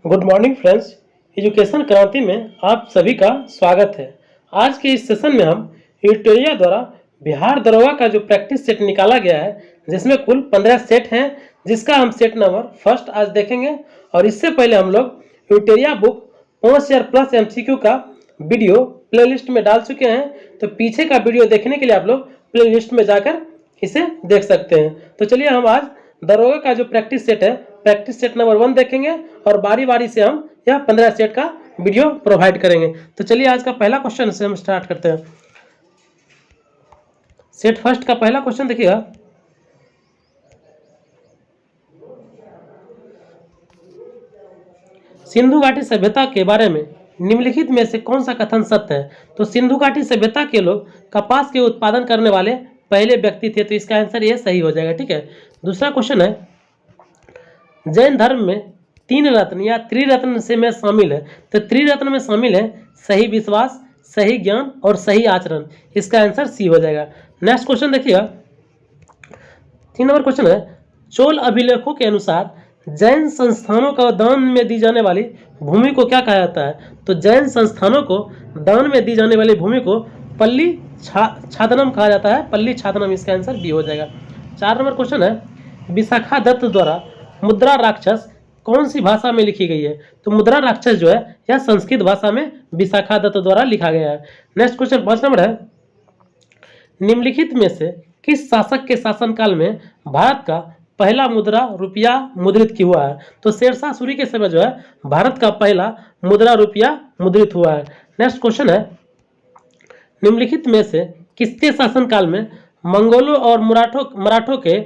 Good morning friends. Education क्रांति में आप सभी का स्वागत है। आज के इस सेशन में हम यूटेरिया द्वारा बिहार दरोगा का जो प्रैक्टिस सेट निकाला गया है, जिसमें कुल 15 सेट हैं, जिसका हम सेट नंबर फर्स्ट आज देखेंगे। और इससे पहले हम लोग यूटेरिया बुक 5000 प्लस एमसीक्यू का वीडियो प्लेलिस्ट में डाल चुके हैं, तो पीछे का वीडियो देखने के लिए आप लोग प्लेलिस्ट में जाकर इसे देख सकते हैं। तो चलिए हम आज दरोगा का जो प्रैक्टिस सेट है, प्रैक्टिस सेट नंबर 1 देखेंगे और बारी बारी से हम यह 15 सेट का वीडियो प्रोवाइड करेंगे। तो चलिए आज का पहला क्वेश्चन से हम स्टार्ट करते हैं। सेट फर्स्ट का पहला क्वेश्चन देखिएगा। सिंधु घाटी सभ्यता के बारे में निम्नलिखित में से कौन सा कथन सत्य है? तो सिंधु घाटी सभ्यता के लोग कपास के उत्पादन करने वाले पहले व्यक्ति थे, तो इसका आंसर ये सही हो जाएगा। ठीक है। दूसरा क्वेश्चन है, जैन धर्म में 3 रत्न या त्रिरत्न से में शामिल है, तो त्रिरत्न में शामिल है सही विश्वास, सही ज्ञान और सही आचरण। इसका आंसर सी हो जाएगा। नेक्स्ट क्वेश्चन देखिएगा। 3 नंबर क्वेश्चन है, चोल अभिलेखों के अनुसार जैन संस्थानों को दान में दी जाने वाली भूमि को क्या कहा जाता है? तो जैन संस्थानों को दान में दी जाने वाली भूमि को पल्ली छादनम कहा जाता है। पल्ली छादनम, इसका आंसर बी हो जाएगा। 4 नंबर क्वेश्चन है, विशाखा दत्त द्वारा मुद्रा राक्षस कौन सी भाषा में लिखी गई है? तो मुद्रा राक्षस जो है यह संस्कृत भाषा में विशाखा दत्त द्वारा लिखा गया है। नेक्स्ट क्वेश्चन 5 नंबर है, निम्नलिखित में से किस शासक के शासनकाल में भारत का पहला मुद्रा रुपया मुद्रित की हुआ है? तो शेरशाह सूरी के समय जो है भारत का पहला मुद्रा रुपया मुद्रित हुआ है। नेक्स्ट क्वेश्चन है, निम्नलिखित में से किसके शासनकाल में मंगोलों और मराठों के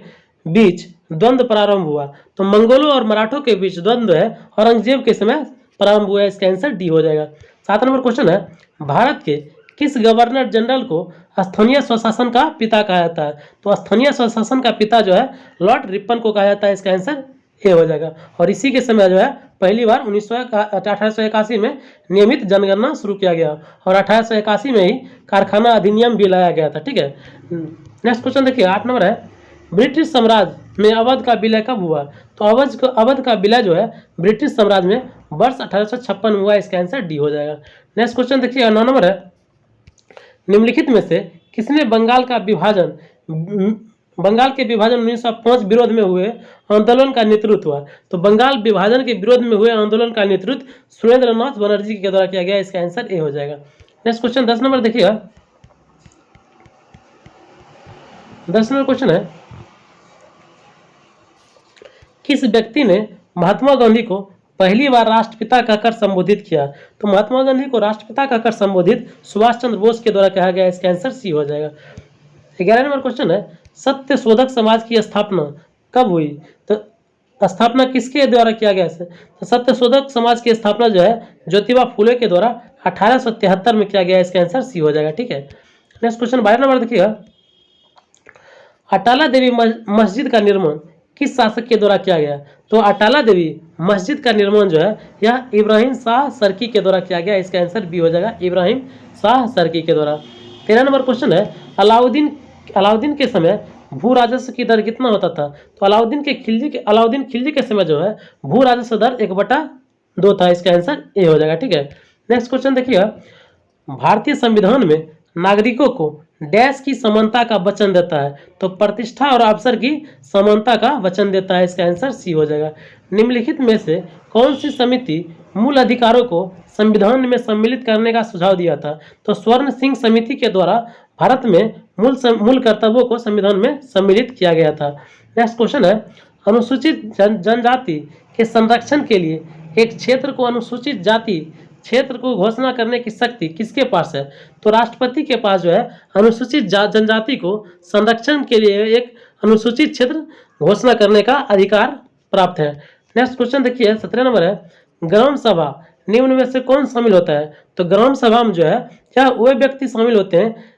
बीच द्वंद्व प्रारंभ हुआ? तो मंगोलों और मराठों के बीच द्वंद्व है औरंगजेब के समय प्रारंभ हुआ है। इसका आंसर डी हो जाएगा। 7 नंबर क्वेश्चन है, भारत के किस गवर्नर जनरल को स्थानीय स्वशासन का पिता कहा जाता है? तो स्थानीय स्वशासन का पिता जो है लॉर्ड रिपन को कहा जाता है। इसका आंसर ए हो जाएगा। और इसी के समय जो है पहली बार 1881 में नियमित जनगणना शुरू किया गया और 1881 में ही कारखाना अधिनियम भी लाया गया था। ठीक है। नेक्स्ट क्वेश्चन देखिए। 8 नंबर है, ब्रिटिश साम्राज्य में अवध का विलय कब हुआ? तो अवध का विलय जो है ब्रिटिश साम्राज्य में वर्ष 1856 में हुआ। इसका आंसर डी हो जाएगा। नेक्स्ट क्वेश्चन देखिए। 9 नंबर है, निम्नलिखित में से किसने बंगाल के विभाजन 1905 विरोध में हुए आंदोलन का नेतृत्व हुआ? तो बंगाल विभाजन के विरोध में हुए आंदोलन का नेतृत्व सुरेंद्रनाथ बनर्जी के द्वारा किया गया। इसका आंसर ए हो जाएगा। नेक्स्ट क्वेश्चन 10 नंबर देखिएगा। 10 नंबर क्वेश्चन है, किस व्यक्ति ने महात्मा गांधी को पहली बार राष्ट्रपिता कहकर संबोधित किया? तो महात्मा गांधी को राष्ट्रपिता कहकर संबोधित सुभाष चंद्र बोस के द्वारा कहा गया। इसका आंसर सी हो जाएगा। 11 नंबर क्वेश्चन है, सत्य शोधक समाज की स्थापना कब हुई? तो स्थापना किसके द्वारा किया गया? तो सत्य शोधक समाज की स्थापना जो है ज्योतिबा फुले के द्वारा 1873 में किया गया। इसका आंसर सी हो जाएगा। ठीक है। नेक्स्ट क्वेश्चन 12 नंबर देखिएगा। अटाला देवी मस्जिद का निर्माण किस शासक के द्वारा किया गया? तो अटाला देवी मस्जिद का निर्माण जो है यह इब्राहिम शाह सरकी के द्वारा किया गया। इसका आंसर बी हो जाएगा, इब्राहिम शाह सरकी के द्वारा। 13 नंबर क्वेश्चन है, अलाउद्दीन के समय भू राजस्व की दर कितना होता था? तो अलाउद्दीन खिलजी के समय जो है भू राजस्व दर 1/2 था। इसका आंसर ए हो जाएगा। ठीक है। नेक्स्ट क्वेश्चन देखिएगा। भारतीय संविधान में नागरिकों को डैश की समानता का वचन देता है? तो प्रतिष्ठा और अवसर की समानता का वचन देता है। इसका आंसर सी हो जाएगा। निम्नलिखित में से कौन सी समिति मूल अधिकारों को संविधान में सम्मिलित करने का सुझाव दिया था? तो स्वर्ण सिंह समिति के द्वारा भारत में मूल कर्तव्यों को संविधान में सम्मिलित किया गया था। नेक्स्ट क्वेश्चन है, अनुसूचित जनजाति के संरक्षण के लिए एक क्षेत्र को अनुसूचित जाति क्षेत्र को घोषणा करने की शक्ति किसके पास है? तो राष्ट्रपति के पास जो है अनुसूचित जनजाति को संरक्षण के लिए एक अनुसूचित क्षेत्र घोषणा करने का अधिकार प्राप्त है। नेक्स्ट क्वेश्चन देखिए। 17 नंबर है, ग्राम सभा निम्न में से कौन शामिल होता है? तो ग्राम सभा में जो है क्या वे व्यक्ति शामिल होते हैं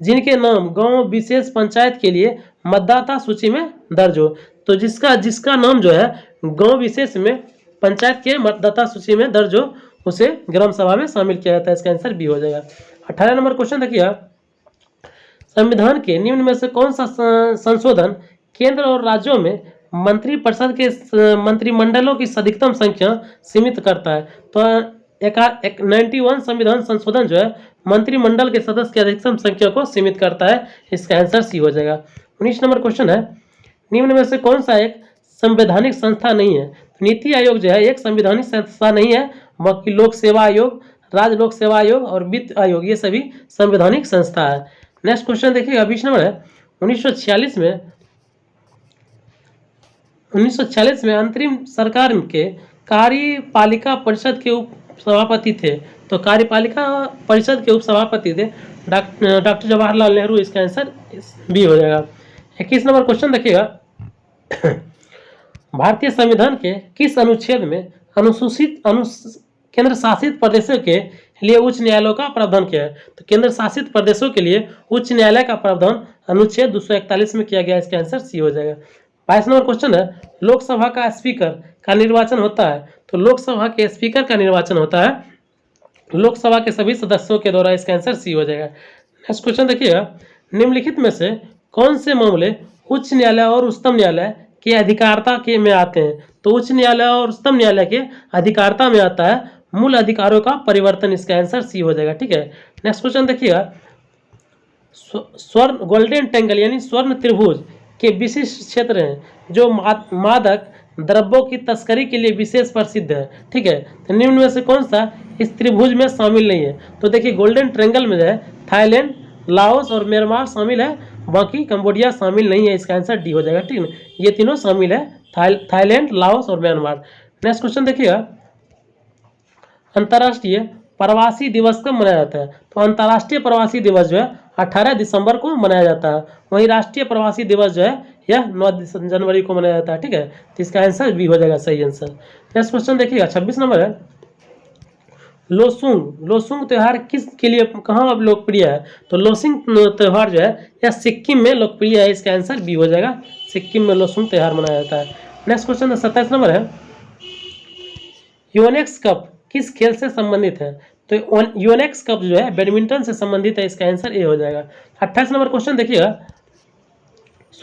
जिनके नाम गांव विशेष पंचायत के लिए मतदाता सूची में दर्ज हो? तो जिसका नाम जो है गांव विशेष में पंचायत के मतदाता सूची में दर्ज हो उसे ग्राम सभा में शामिल किया जाता है। इसका आंसर बी हो जाएगा। 18 नंबर क्वेश्चन देखिए। संविधान के निम्न में से कौन सा संशोधन केंद्र और राज्यों में मंत्रिपरिषद के मंत्रिमंडलों की अधिकतम संख्या सीमित करता है। तो एक 91 संविधान संशोधन जो है मंत्रिमंडल के सदस्य की अधिकतम संख्या को सीमित करता है। इसका आंसर सी हो जाएगा। 19 नंबर क्वेश्चन है, निम्न में से कौन सा एक संवैधानिक संस्था नहीं है? नीति आयोग जो है एक संवैधानिक संस्था नहीं है, बाकी लोक सेवा आयोग, राज्य लोक सेवा आयोग और वित्त आयोग ये सभी संवैधानिक संस्था है। नेक्स्ट क्वेश्चन देखिएगा 20 नंबर है, 1946 में अंतरिम सरकार के कार्यपालिका परिषद के उप सभापति थे। तो कार्यपालिका परिषद के उप सभापति थे डॉक्टर जवाहरलाल नेहरू। इसका आंसर बी हो जाएगा। 21 नंबर क्वेश्चन देखिएगा, भारतीय संविधान के किस अनुच्छेद में केंद्र शासित प्रदेशों के लिए उच्च न्यायालयों का प्रावधान किया है? तो केंद्र शासित प्रदेशों के लिए उच्च न्यायालय का प्रावधान अनुच्छेद 241 में किया गया। इसका आंसर सी हो जाएगा। 22 नंबर क्वेश्चन है, लोकसभा का स्पीकर का निर्वाचन होता है। तो लोकसभा के स्पीकर का निर्वाचन होता है लोकसभा के सभी सदस्यों के द्वारा। इसका आंसर सी हो जाएगा। नेक्स्ट क्वेश्चन देखिएगा, निम्नलिखित में से कौन से मामले उच्च न्यायालय और उच्चतम न्यायालय के अधिकारता के में आते हैं? तो उच्च न्यायालय और उच्चतम न्यायालय के अधिकारता में आता है मूल अधिकारों का परिवर्तन। इसका आंसर सी हो जाएगा। ठीक है। नेक्स्ट क्वेश्चन देखिएगा, स्वर्ण गोल्डन ट्रायंगल यानी स्वर्ण त्रिभुज के विशिष्ट क्षेत्र हैं जो मादक द्रव्यों की तस्करी के लिए विशेष प्रसिद्ध है। ठीक है। तो निम्न में से कौन सा इस त्रिभुज में शामिल नहीं है? तो देखिए गोल्डन ट्रायंगल में जो है थाईलैंड, लाओस और म्यांमार शामिल है, बाकी कंबोडिया शामिल नहीं है। इसका आंसर डी हो जाएगा। ठीक है, ये तीनों शामिल है, थाईलैंड, लाओस और म्यांमार। नेक्स्ट क्वेश्चन देखिएगा, अंतर्राष्ट्रीय प्रवासी दिवस कब मनाया जाता है? तो अंतर्राष्ट्रीय प्रवासी दिवस जो है 18 दिसंबर को मनाया जाता है। वहीं राष्ट्रीय प्रवासी दिवस जो है यह 9 जनवरी को मनाया जाता है। ठीक है, तो इसका आंसर भी हो जाएगा सही आंसर। नेक्स्ट क्वेश्चन देखिएगा 26 नंबर है, लोसुंग त्यौहार किसके लिए कहाँ अब लोकप्रिय है? तो लोसुंग त्यौहार जो है यह सिक्किम में लोकप्रिय है। इसका आंसर बी हो जाएगा, सिक्किम में लोसुंग त्यौहार मनाया जाता है। नेक्स्ट क्वेश्चन 27 नंबर है, यूएनएक्स कप किस खेल से संबंधित है? तो यूएनएक्स कप जो है बैडमिंटन से संबंधित है। इसका आंसर ए हो जाएगा। 28 नंबर क्वेश्चन देखिएगा,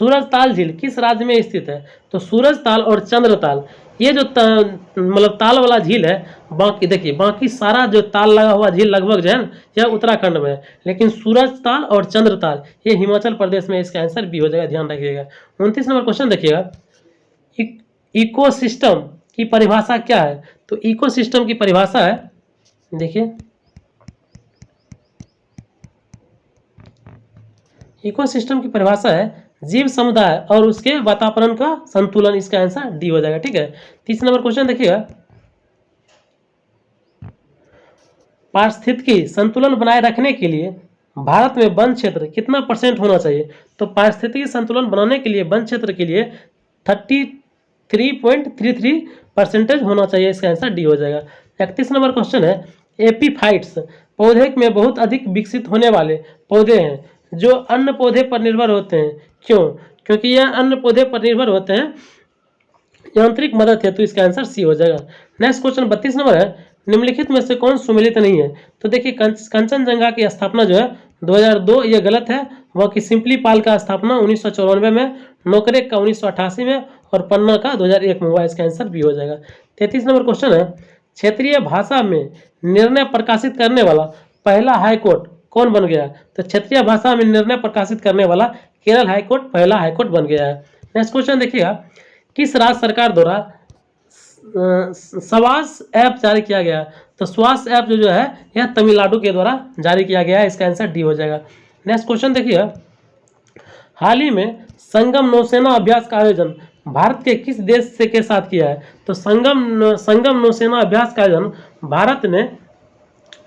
सूरजताल झील किस राज्य में स्थित है? तो सूरजताल और चंद्रताल ये जो मतलब ताल वाला झील है, बाकी देखिए बाकी सारा जो ताल लगा हुआ झील लगभग जो है ना यह उत्तराखंड में है, लेकिन सूरजताल और चंद्रताल ये हिमाचल प्रदेश में। इसका आंसर बी हो जाएगा, ध्यान रखिएगा। 29 नंबर क्वेश्चन देखिएगा, इकोसिस्टम की परिभाषा क्या है? तो इकोसिस्टम की परिभाषा है, देखिए इकोसिस्टम की परिभाषा है जीव समुदाय और उसके वातावरण का संतुलन। इसका आंसर डी हो जाएगा। ठीक है। 30 नंबर क्वेश्चन देखिएगा, पारिस्थितिकी संतुलन बनाए रखने के लिए भारत में वन क्षेत्र कितना % होना चाहिए? तो पारिस्थितिकी संतुलन बनाने के लिए वन क्षेत्र के लिए 33.33% होना चाहिए। इसका आंसर डी हो जाएगा। 31 नंबर क्वेश्चन है, एपीफाइट्स पौधे में बहुत अधिक विकसित होने वाले पौधे हैं जो अन्य पौधे पर निर्भर होते हैं। क्यों? क्योंकि यह अन्य पौधे पर निर्भर होते हैं यांत्रिक मदद है। तो इसका आंसर सी हो जाएगा। नेक्स्ट क्वेश्चन 32 नंबर है, निम्नलिखित में से कौन सुमेलित नहीं है? तो देखिए कंचनजंगा की स्थापना जो है 2002 ये गलत है, बाकी सिंपली पाल का स्थापना 1994 में, नोकरेक का 1988 में और पन्ना का 2001 में हुआ। इसका आंसर भी हो जाएगा। 33 नंबर क्वेश्चन है, क्षेत्रीय भाषा में निर्णय प्रकाशित करने वाला पहला हाईकोर्ट कौन बन गया? तो क्षेत्रीय भाषा में निर्णय प्रकाशित करने वाला केरल हाईकोर्ट पहला हाईकोर्ट बन गया है। नेक्स्ट क्वेश्चन देखिएगा, किस राज्य सरकार द्वारा स्वास ऐप जारी किया गया? तो स्वास ऐप जो है यह तमिलनाडु के द्वारा जारी किया गया है। इसका आंसर डी हो जाएगा। नेक्स्ट क्वेश्चन देखिएगा, हाल ही में संगम नौसेना अभ्यास का आयोजन भारत के किस देश से के साथ किया है? तो संगम नौसेना अभ्यास का आयोजन भारत ने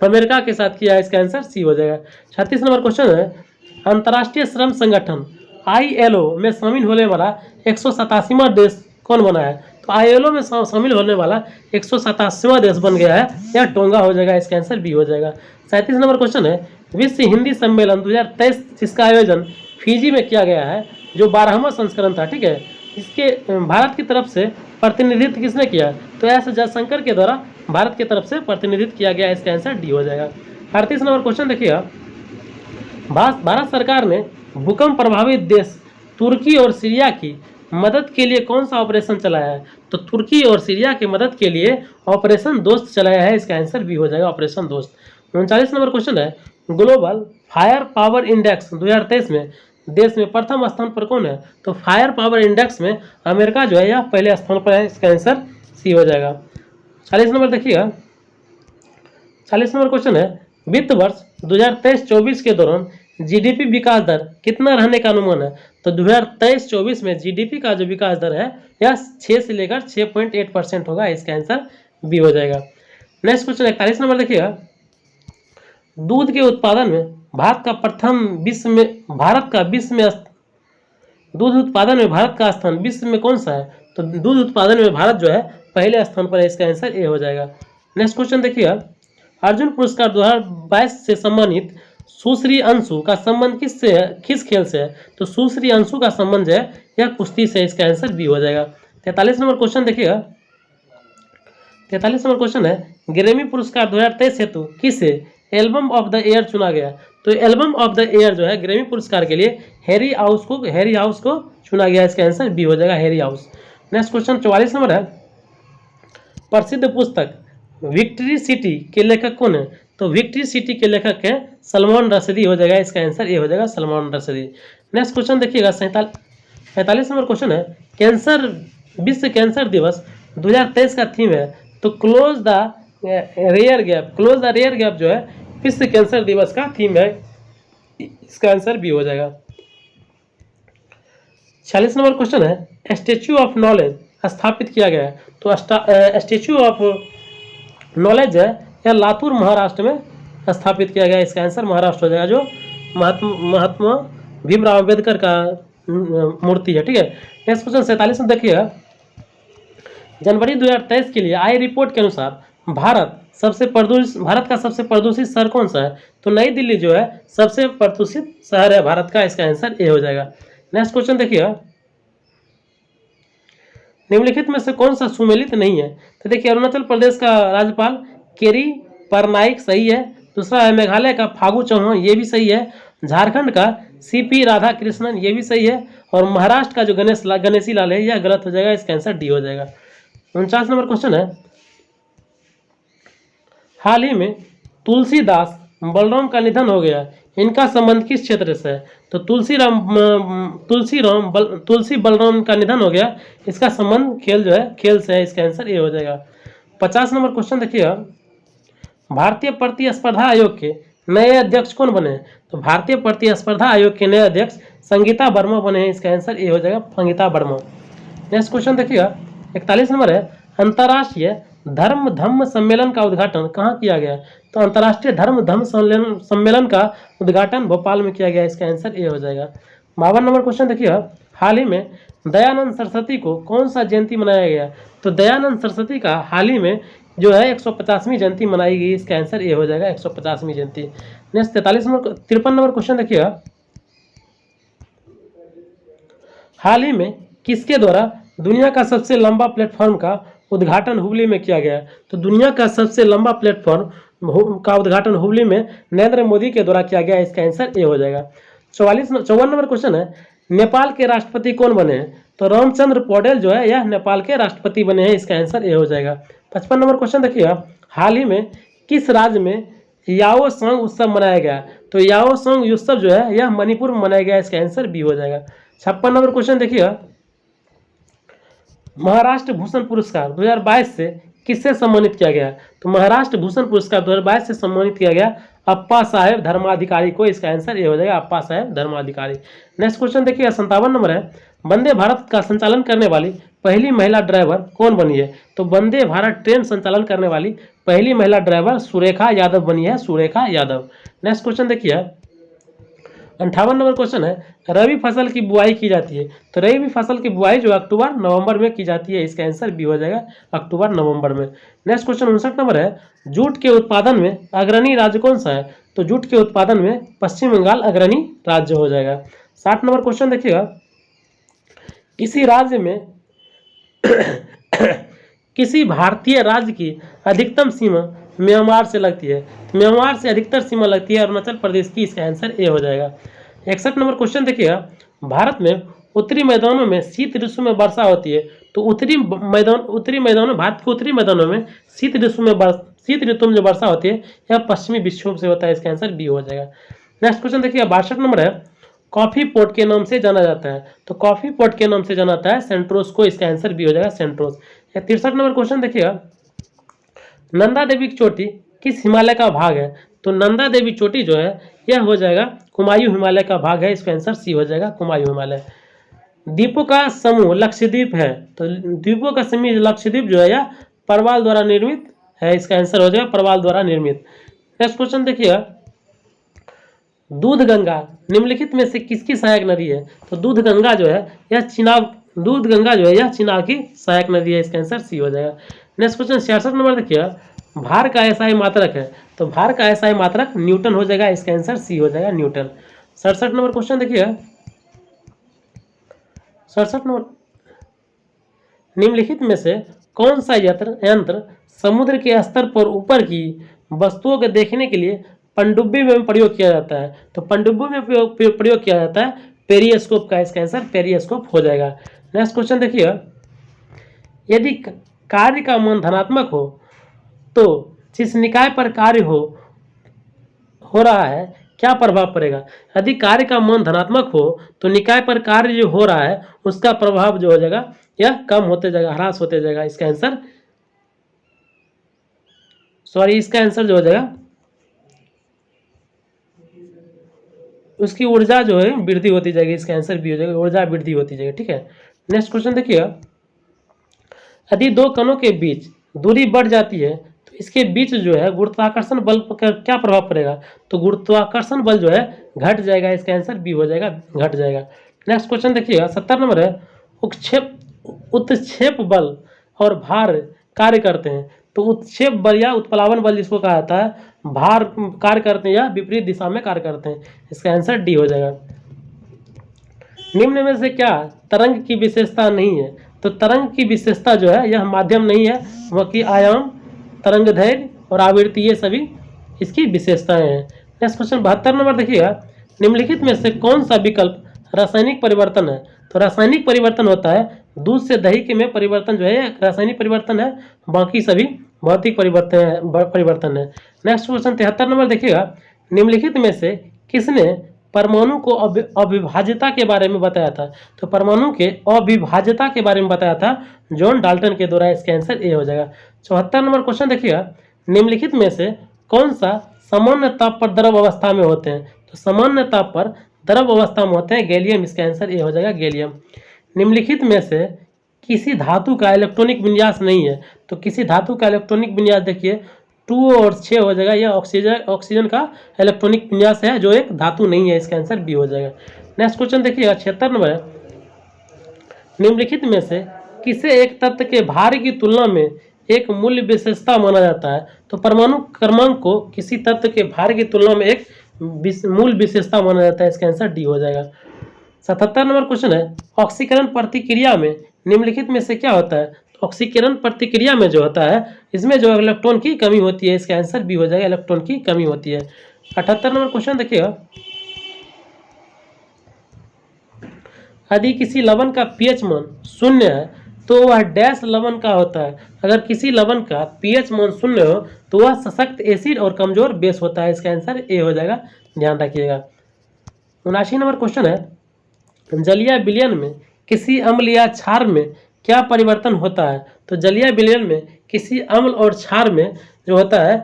अमेरिका के साथ किया है। इसका आंसर सी हो जाएगा। 36 नंबर क्वेश्चन है, अंतर्राष्ट्रीय श्रम संगठन ILO में शामिल होने वाला 187वां देश कौन बना है? तो ILO में शामिल होने वाला 187वां देश बन गया है, यह टोंगा हो जाएगा। इसका आंसर बी हो जाएगा। 37 नंबर क्वेश्चन है, विश्व हिंदी सम्मेलन 2023 जिसका आयोजन फिजी में किया गया है, जो 12वां संस्करण था। ठीक है, इसके भारत की तरफ से प्रतिनिधित्व किसने किया? तो एस जयशंकर के द्वारा भारत की तरफ से प्रतिनिधित्व किया गया। इसका आंसर डी हो जाएगा। 38 नंबर क्वेश्चन देखिएगा, भारत सरकार ने भूकंप प्रभावित देश तुर्की और सीरिया की मदद के लिए कौन सा ऑपरेशन चलाया है? तो तुर्की और सीरिया की मदद के लिए ऑपरेशन दोस्त चलाया है, इसका आंसर बी हो जाएगा ऑपरेशन दोस्त। 39 नंबर क्वेश्चन है, ग्लोबल फायर पावर इंडेक्स 2023 में देश में प्रथम स्थान पर कौन है? तो फायर पावर इंडेक्स में अमेरिका जो है यह पहले स्थान पर है, इसका आंसर सी हो जाएगा। 40 नंबर देखिएगा, 40 नंबर क्वेश्चन है, वित्त वर्ष 2023-24 के दौरान जीडीपी विकास दर कितना रहने का अनुमान है? तो 2023-24 में जीडीपी का जो विकास दर है यह 6 से लेकर 6.8% होगा, इसका आंसर बी हो जाएगा। नेक्स्ट क्वेश्चन 41 नंबर देखिएगा, दूध के उत्पादन में भारत का दूध उत्पादन में भारत का स्थान विश्व में कौन सा है? तो दूध उत्पादन में भारत जो है पहले स्थान पर है, इसका आंसर ए हो जाएगा। नेक्स्ट क्वेश्चन देखिए, अर्जुन पुरस्कार 2022 से सम्मानित सुश्री अंशु का संबंध किस खेल से है? तो सुश्री अंशु का संबंध जो है यह कुश्ती से, इसका आंसर बी हो जाएगा। 43 नंबर क्वेश्चन देखिएगा, 43 नंबर क्वेश्चन है, ग्रैमी पुरस्कार 2023 हेतु किसे एल्बम ऑफ द ईयर चुना गया? तो एल्बम ऑफ द ईयर जो है ग्रैमी पुरस्कार के लिए हैरी हाउस को चुना गया, इसका आंसर बी हो जाएगा, Harry house. Next question 44 number है, प्रसिद्ध पुस्तक विक्ट्री सिटी के लेखक कौन है? तो विक्ट्री सिटी के लेखक है सलमान रशदी हो जाएगा, इसका आंसर ए हो जाएगा, सलमान रशदी। नेक्स्ट क्वेश्चन देखिएगा 45 नंबर क्वेश्चन है, विश्व कैंसर दिवस 2023 का थीम है, तो क्लोज द रेयर गैप जो है विश्व कैंसर दिवस का थीम है, इसका आंसर बी हो जाएगा। 46 नंबर क्वेश्चन है, स्टैच्यू ऑफ नॉलेज स्थापित किया गया है, तो स्टैच्यू ऑफ नॉलेज है यह लातूर महाराष्ट्र में स्थापित किया गया, इसका आंसर महाराष्ट्र हो जाएगा, जो महात्मा भीमराव अम्बेडकर का मूर्ति है। ठीक है, नेक्स्ट क्वेश्चन 47 में देखिएगा, जनवरी 2023 के लिए आई रिपोर्ट के अनुसार भारत का सबसे प्रदूषित शहर कौन सा है? तो नई दिल्ली जो है सबसे प्रदूषित शहर है भारत का, इसका आंसर ए हो जाएगा। नेक्स्ट क्वेश्चन देखिएगा, निम्नलिखित में से कौन सा सुमेलित नहीं है? तो देखिए, अरुणाचल प्रदेश का राज्यपाल केरी परनाइक सही है, दूसरा है मेघालय का फागू चौहान, ये भी सही है, झारखंड का सीपी राधा कृष्णन, ये भी सही है, और महाराष्ट्र का जो गणेशी लाल है यह गलत हो जाएगा, इसका आंसर डी हो जाएगा। 49 नंबर क्वेश्चन है, हाल ही में तुलसीदास बलराम का निधन हो गया, इनका संबंध किस क्षेत्र से है? तो तुलसी बलराम का निधन हो गया, इसका संबंध खेल से है, इसका आंसर ए हो जाएगा। 50 नंबर क्वेश्चन देखिएगा, भारतीय प्रतिस्पर्धा आयोग के नए अध्यक्ष कौन बने हैं? तो भारतीय प्रतिस्पर्धा आयोग के नए अध्यक्ष संगीता वर्मा बने हैं, इसका आंसर ए हो जाएगा, संगीता वर्मा। नेक्स्ट क्वेश्चन देखिएगा 41 नंबर है, अंतर्राष्ट्रीय धम्म सम्मेलन का उद्घाटन कहाँ किया गया? तो अंतर्राष्ट्रीय धम्म सम्मेलन का उद्घाटन भोपाल में किया गया, इसका आंसर ए हो जाएगा। 52 नंबर क्वेश्चन देखिएगा, हाल ही में दयानंद सरस्वती को कौन सा जयंती मनाया गया? तो दयानंद सरस्वती का हाल ही में जो है 150वीं जयंती मनाई गई, इसका आंसर ए हो जाएगा, 150वीं जयंती। नेक्स्ट 53 नंबर क्वेश्चन देखिएगा, हाल ही में किसके द्वारा दुनिया का सबसे लंबा प्लेटफॉर्म का उद्घाटन हुबली में किया गया? तो दुनिया का सबसे लंबा प्लेटफॉर्म का उद्घाटन हुबली में नरेंद्र मोदी के द्वारा किया गया, इसका आंसर ए हो जाएगा। 54 नंबर क्वेश्चन है, नेपाल के राष्ट्रपति कौन बने हैं? तो रामचंद्र पौडेल जो है यह नेपाल के राष्ट्रपति बने हैं, इसका आंसर ए हो जाएगा। 55 नंबर क्वेश्चन देखिएगा, हाल ही में किस राज्य में याओ सांग उत्सव मनाया गया? तो याओ सांग उत्सव जो है यह मणिपुर में मनाया गया, इसका आंसर बी हो जाएगा। 56 नंबर क्वेश्चन देखिएगा, महाराष्ट्र भूषण पुरस्कार 2022 से किससे सम्मानित किया गया? तो महाराष्ट्र भूषण पुरस्कार 2022 से सम्मानित किया गया अप्पा साहेब धर्माधिकारी को, इसका आंसर ये हो जाएगा, अप्पा साहेब धर्माधिकारी। नेक्स्ट क्वेश्चन देखिए 57 नंबर है, वंदे भारत का संचालन करने वाली पहली महिला ड्राइवर कौन बनी है? तो वंदे भारत ट्रेन संचालन करने वाली पहली महिला ड्राइवर सुरेखा यादव बनी है, सुरेखा यादव। नेक्स्ट क्वेश्चन देखिए 58 नंबर क्वेश्चन है, रबी फसल की बुआई की जाती है, तो रबी फसल की बुआई जो अक्टूबर नवंबर में की जाती है, इसका आंसर बी हो जाएगा, अक्टूबर नवंबर में। नेक्स्ट क्वेश्चन 59 नंबर है, जूट के उत्पादन में अग्रणी राज्य कौन सा है? तो जूट के उत्पादन में पश्चिम बंगाल अग्रणी राज्य हो जाएगा। 60 नंबर क्वेश्चन देखिएगा, किसी राज्य में किसी भारतीय राज्य की अधिकतम सीमा म्यांमार से लगती है, म्यांमार से अधिकतर सीमा लगती है अरुणाचल प्रदेश की, इसका आंसर ए हो जाएगा। 61 नंबर क्वेश्चन देखिएगा, भारत में उत्तरी मैदानों में शीत ऋतु में वर्षा होती है। तो उत्तरी मैदानों, भारत के उत्तरी मैदानों में शीत ऋतु में जो वर्षा होती है यह पश्चिमी विक्षोभ से होता है। इसका आंसर बी हो जाएगा। नेक्स्ट क्वेश्चन देखिए 62 नंबर है, कॉफी पोर्ट के नाम से जाना जाता है। तो कॉफी पोर्ट के नाम से जाना जाता है सेंट्रोस को। इसका आंसर बी हो जाएगा सेंट्रोस। 63 नंबर क्वेश्चन देखिएगा, नंदा देवी की चोटी किस हिमालय का भाग है। तो नंदा देवी चोटी जो है यह हो जाएगा कुमायूं हिमालय का भाग है। इसका आंसर सी हो जाएगा कुमायूं हिमालय। द्वीपों का समूह लक्षद्वीप है। तो द्वीपों का समूह लक्षद्वीप जो है यह परवाल द्वारा निर्मित है। इसका आंसर हो जाएगा परवाल द्वारा निर्मित। नेक्स्ट क्वेश्चन देखिएगा, दूध गंगा निम्नलिखित में से किसकी सहायक नदी है। तो दूध गंगा जो है यह चिनाब की सहायक नदी है। इसका आंसर सी हो जाएगा। नेक्स्ट क्वेश्चन 66 नंबर देखिए, भार का एसआई मात्रक है। तो भार का एसआई मात्रक न्यूटन हो जाएगा। इसका आंसर सी हो जाएगा न्यूटन। 67 नंबर क्वेश्चन देखिए, 67 नंबर, निम्नलिखित में से कौन सा यंत्र समुद्र के स्तर पर ऊपर की वस्तुओं को देखने के लिए पनडुब्बी में प्रयोग किया जाता है। तो पनडुब्बी में प्रयोग किया जाता है पेरिस्कोप का। इसका आंसर पेरिस्कोप हो जाएगा। नेक्स्ट क्वेश्चन देखिए, यदि कार्य का मान धनात्मक हो तो जिस निकाय पर कार्य हो रहा है क्या प्रभाव पड़ेगा। यदि कार्य का मान धनात्मक हो तो निकाय पर कार्य जो हो रहा है उसका प्रभाव जो हो जाएगा यह कम होते जाएगा, ह्रास होते जाएगा। इसका आंसर जो हो जाएगा, उसकी ऊर्जा जो है वृद्धि होती जाएगी। इसका आंसर भी हो जाएगा, ऊर्जा वृद्धि होती जाएगी। ठीक है। नेक्स्ट क्वेश्चन देखिएगा, यदि दो कणों के बीच दूरी बढ़ जाती है तो इसके बीच जो है गुरुत्वाकर्षण बल पर क्या प्रभाव पड़ेगा। तो गुरुत्वाकर्षण बल जो है घट जाएगा। इसका आंसर बी हो जाएगा, घट जाएगा। नेक्स्ट क्वेश्चन देखिएगा 70 नंबर है, उत्क्षेप बल और भार कार्य करते हैं। तो उत्क्षेप बल या उत्प्लावन बल जिसको कहा जाता है, भार कार्य करते हैं या विपरीत दिशा में कार्य करते हैं। इसका आंसर डी हो जाएगा। निम्न में से क्या तरंग की विशेषता नहीं है। तो तरंग की विशेषता जो है यह माध्यम नहीं है, वह की आयाम, तरंग दैर्घ्य और आवृत्ति ये सभी इसकी विशेषताएं हैं। नेक्स्ट क्वेश्चन 72 नंबर देखिएगा, निम्नलिखित में से कौन सा विकल्प रासायनिक परिवर्तन है। तो रासायनिक परिवर्तन होता है दूध से दही के में परिवर्तन जो है रासायनिक परिवर्तन है, बाकी सभी भौतिक परिवर्तन है। नेक्स्ट क्वेश्चन 73 नंबर देखिएगा, निम्नलिखित में से किसने परमाणु को अविभाज्यता के बारे में बताया था। तो परमाणु के अविभाज्यता के बारे में बताया था जॉन डाल्टन के द्वारा। इसका आंसर ए हो जाएगा। 74 नंबर क्वेश्चन देखिएगा, निम्नलिखित में से कौन सा सामान्य ताप पर द्रव अवस्था में होते हैं। तो सामान्य ताप पर द्रव अवस्था में होते हैं गैलियम। इसका आंसर ए हो जाएगा गैलियम। निम्नलिखित में से किसी धातु का इलेक्ट्रॉनिक विन्यास नहीं है। तो किसी धातु का इलेक्ट्रॉनिक विन्यास देखिए 2 और 6 हो जाएगा। यह ऑक्सीजन का इलेक्ट्रॉनिक विन्यास है जो एक धातु नहीं है। इसका आंसर बी हो जाएगा। नेक्स्ट क्वेश्चन देखिएगा 76 नंबर है, निम्नलिखित में से किसे एक तत्व के भार की तुलना में एक मूल्य विशेषता माना जाता है। तो परमाणु क्रमांक को किसी तत्व के भार की तुलना में एक मूल विशेषता माना जाता है। इसका आंसर डी हो जाएगा। 77 नंबर क्वेश्चन है, ऑक्सीकरण प्रतिक्रिया में निम्नलिखित में से क्या होता है। तो ऑक्सीकरण प्रतिक्रिया में जो होता है इसमें जो इलेक्ट्रॉन की कमी होती है। इसका आंसर बी हो जाएगा, इलेक्ट्रॉन की कमी होती है। 78 नंबर क्वेश्चन देखिएगा, यदि किसी लवण का पीएच मान 0 है तो वह डैश लवण का होता है। अगर किसी लवण का पीएच मान 0 हो तो वह सशक्त एसिड और कमजोर बेस होता है। इसका आंसर ए हो जाएगा, ध्यान रखिएगा। 79 नंबर क्वेश्चन है, जलीय विलयन में किसी अम्ल या क्षार में क्या परिवर्तन होता है। तो जलीय विलयन में किसी अम्ल और क्षार में जो होता है,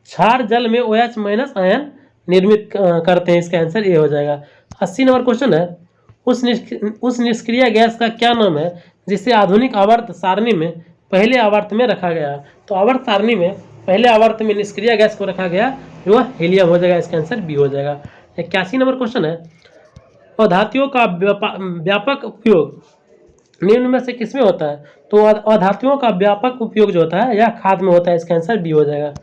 क्षार जल में OH- आयन निर्मित करते हैं। इसका आंसर ए हो जाएगा। 80 नंबर क्वेश्चन है, उस निष्क्रिय गैस का क्या नाम है जिसे आधुनिक आवर्त सारणी में पहले आवर्त में रखा गया। तो आवर्त सारणी में पहले आवर्त में निष्क्रिय गैस को रखा गया जो हीलियम हो जाएगा। इसका आंसर बी हो जाएगा। 81 नंबर क्वेश्चन है, अधातुओं का व्यापक उपयोग निम्न में से किसमें होता है। तो अधातुओं का व्यापक उपयोग जो होता है यह खाद में होता है। इसका आंसर बी हो जाएगा।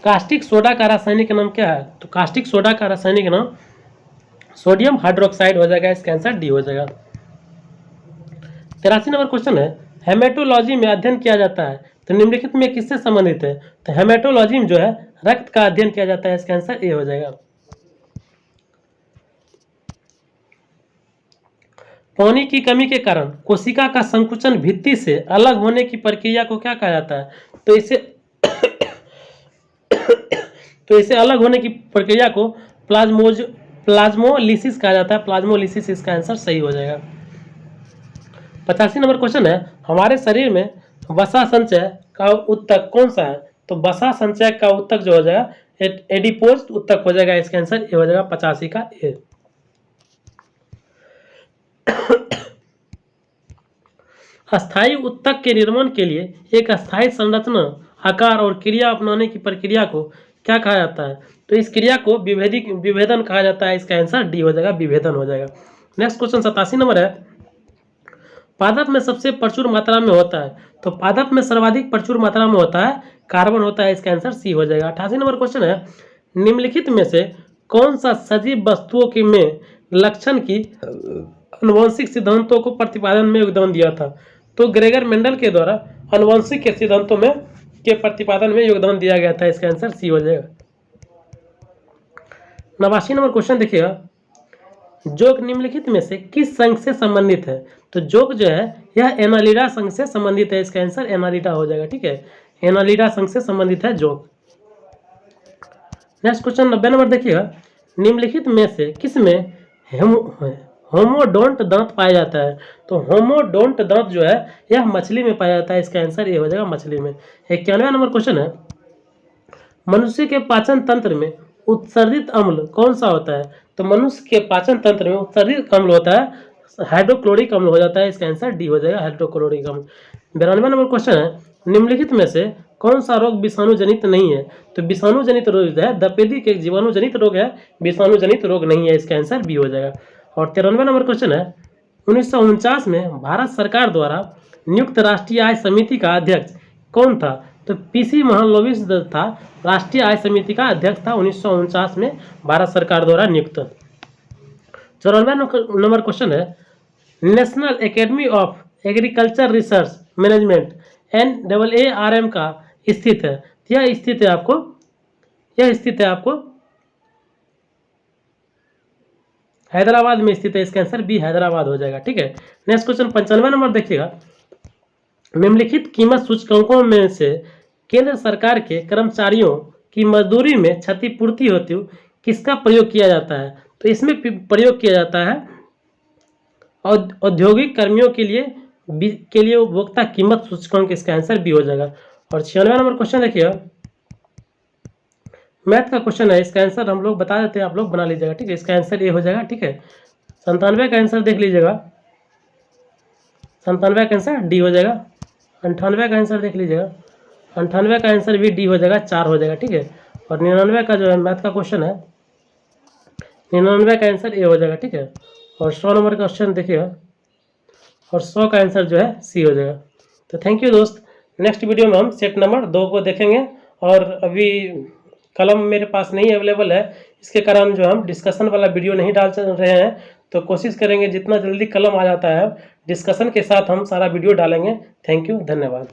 कास्टिक सोडा का रासायनिक नाम क्या है। तो कास्टिक सोडा का रासायनिक नाम सोडियम हाइड्रोक्साइड हो जाएगा। इसका आंसर डी हो जाएगा। 83 नंबर क्वेश्चन है, हेमेटोलॉजी में अध्ययन किया जाता है तो निम्नलिखित में किससे संबंधित है। तो हेमेटोलॉजी में जो है रक्त का अध्ययन किया जाता है। इसका आंसर ए हो जाएगा। पानी की कमी के कारण कोशिका का संकुचन भित्ति से अलग होने की प्रक्रिया को क्या कहा जाता है? तो इसे अलग होने की प्रक्रिया को प्लाज्मोलिसिस कहा जाता है। प्लाज्मोलिसिस इसका आंसर सही हो जाएगा। 85 नंबर क्वेश्चन है, हमारे शरीर में वसा संचय का उत्तक कौन सा है? तो वसा संचय का उत्तक जो हो जाएगा एडिपोज उत्तक हो जाएगा। इसका आंसर ये हो जाएगा 85 का ए। अस्थायी उत्तक के निर्माण के लिए एक अस्थायी संरचना, आकार और क्रिया अपनाने की प्रक्रिया को क्या कहा जाता है? तो इस क्रिया को विभेदन कहा जाता है। इसका आंसर डी हो जाएगा, विभेदन हो जाएगा। नेक्स्ट क्वेश्चन 87 नंबर है, पादप में सबसे प्रचुर मात्रा में होता है? तो पादप में सर्वाधिक प्रचुर मात्रा में होता है कार्बन होता है। इसका आंसर सी हो जाएगा। 88 नंबर क्वेश्चन है, निम्नलिखित में से कौन सा सजीव वस्तुओं की में लक्षण की आनुवंशिक सिद्धांतों को प्रतिपादन में योगदान दिया था? तो ग्रेगर मेंडल के द्वारा आनुवंशिक के सिद्धांतों में के प्रतिपादन में योगदान दिया गया था। इसका आंसर सी हो जाएगा। 89 नंबर क्वेश्चन देखिएगा, जोग निम्नलिखित में से किस संघ से संबंधित है? तो जोग जो है यह एनालिडा संघ से संबंधित है। इसका आंसर एनालिडा हो जाएगा। ठीक है, एनालिडा संघ से संबंधित है जोग। नेक्स्ट क्वेश्चन 90 नंबर देखिएगा, निम्नलिखित में से किसमें होमोडोंट दांत पाया जाता है? तो होमोडोंट दांत जो है यह मछली में पाया जाता है। इसका आंसर ये हो जाएगा मछली में। 91 नंबर क्वेश्चन है, मनुष्य के पाचन तंत्र में उत्सर्जित अम्ल कौन सा होता है? तो मनुष्य के पाचन तंत्र में उत्सर्जित अम्ल होता है हाइड्रोक्लोरिक अम्ल हो जाता है। इसका आंसर डी हो जाएगा, हाइड्रोक्लोरिक अम्ल। 92 नंबर क्वेश्चन है, निम्नलिखित में से कौन सा रोग विषाणु जनित नहीं है? तो विषाणु जनित रोग है दपेदिक एक जीवाणु जनित रोग है, विषाणु जनित रोग नहीं है। इसका आंसर बी हो जाएगा। और 93 नंबर क्वेश्चन है, 1949 में भारत सरकार द्वारा नियुक्त राष्ट्रीय आय समिति का अध्यक्ष कौन था? तो पीसी महालनोबिस था राष्ट्रीय आय समिति का अध्यक्ष था 1949 में भारत सरकार द्वारा नियुक्त। 94 नंबर क्वेश्चन है, national academy of agriculture research management NAARM का स्थित है? यह स्थित है आपको हैदराबाद में स्थित है। इसका आंसर बी हैदराबाद हो जाएगा। ठीक है, नेक्स्ट क्वेश्चन 95 नंबर देखिएगा, निम्नलिखित कीमत सूचकांकों में से केंद्र सरकार के कर्मचारियों की मजदूरी में क्षतिपूर्ति हेतु किसका प्रयोग किया जाता है? तो इसमें प्रयोग किया जाता है औद्योगिक कर्मियों के लिए उपभोक्ता कीमत सूचकांक। इसका आंसर बी हो जाएगा। और 96 नंबर क्वेश्चन देखिए, मैथ का क्वेश्चन है। इसका आंसर हम लोग बता देते हैं, आप लोग बना लीजिएगा। ठीक है, इसका आंसर ये हो जाएगा। ठीक है, 97 का आंसर देख लीजिएगा, 97 का आंसर डी हो जाएगा। 98 का आंसर देख लीजिएगा, 98 का आंसर भी डी हो जाएगा, 4 हो जाएगा। ठीक है, और 99 का जो है मैथ का क्वेश्चन है, 99 का आंसर ए हो जाएगा। ठीक है, और 100 नंबर का क्वेश्चन देखिएगा, और 100 का आंसर जो है सी हो जाएगा। तो थैंक यू दोस्त, नेक्स्ट वीडियो में हम सेट नंबर 2 को देखेंगे। और अभी कलम मेरे पास नहीं अवेलेबल है, इसके कारण जो हम डिस्कशन वाला वीडियो नहीं डाल रहे हैं। तो कोशिश करेंगे जितना जल्दी कलम आ जाता है डिस्कशन के साथ हम सारा वीडियो डालेंगे। थैंक यू, धन्यवाद।